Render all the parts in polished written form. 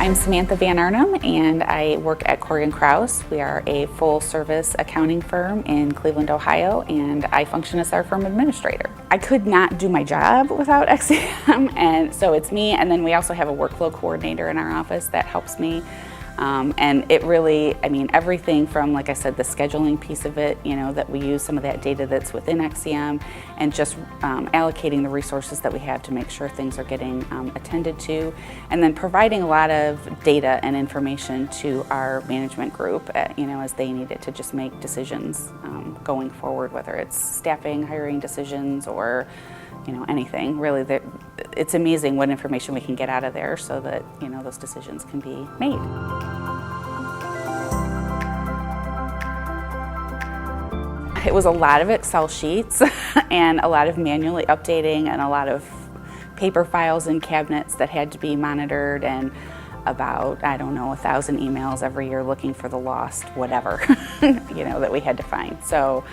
I'm Samantha Van Arnhem, and I work at Corrigan Krause. We are a full-service accounting firm in Cleveland, Ohio, and I function as our firm administrator. I could not do my job without XCM, and so it's me, and then we also have a workflow coordinator in our office that helps me. And it really, everything from, like I said, the scheduling piece of it, that we use some of that data that's within XCM, and just allocating the resources that we have to make sure things are getting attended to, and then providing a lot of data and information to our management group, as they need it to just make decisions going forward, whether it's staffing, hiring decisions, or anything. Really, it's amazing what information we can get out of there so that those decisions can be made. It was a lot of Excel sheets and a lot of manually updating and a lot of paper files and cabinets that had to be monitored, and about, 1,000 emails every year looking for the lost whatever, that we had to find. So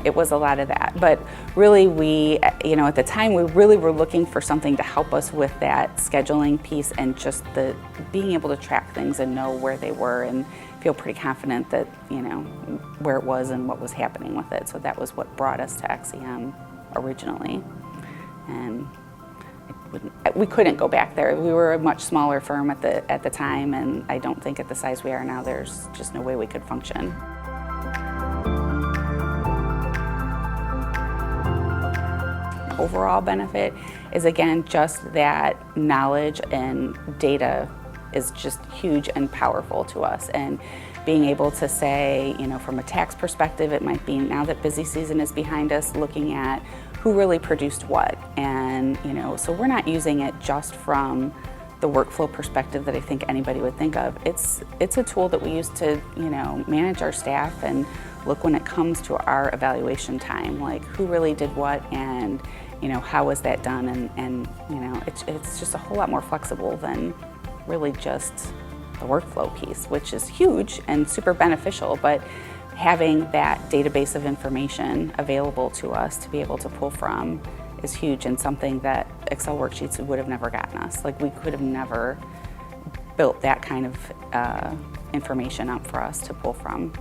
it was a lot of that. But really we, at the time we really were looking for something to help us with that scheduling piece and just the being able to track things and know where they were and feel pretty confident that, where it was and what was happening with it. So that was what brought us to XCM originally. And we couldn't go back there. We were a much smaller firm at the time, and I don't think at the size we are now, there's just no way we could function. Overall benefit is, again, just that knowledge and data is just huge and powerful to us. And being able to say, from a tax perspective, it might be now that busy season is behind us, looking at who really produced what. And, so we're not using it just from the workflow perspective that I think anybody would think of. It's a tool that we use to, manage our staff and look when it comes to our evaluation time, like who really did what and, how was that done? And it's just a whole lot more flexible than really just the workflow piece, which is huge and super beneficial, but having that database of information available to us to be able to pull from is huge, and something that Excel worksheets would have never gotten us. Like, we could have never built that kind of information up for us to pull from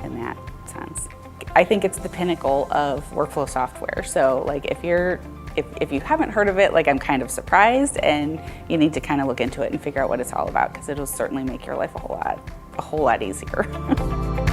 in that sense. I think it's the pinnacle of workflow software. So like if you haven't heard of it, like, I'm kind of surprised, and you need to kind of look into it and figure out what it's all about, because it'll certainly make your life a whole lot easier.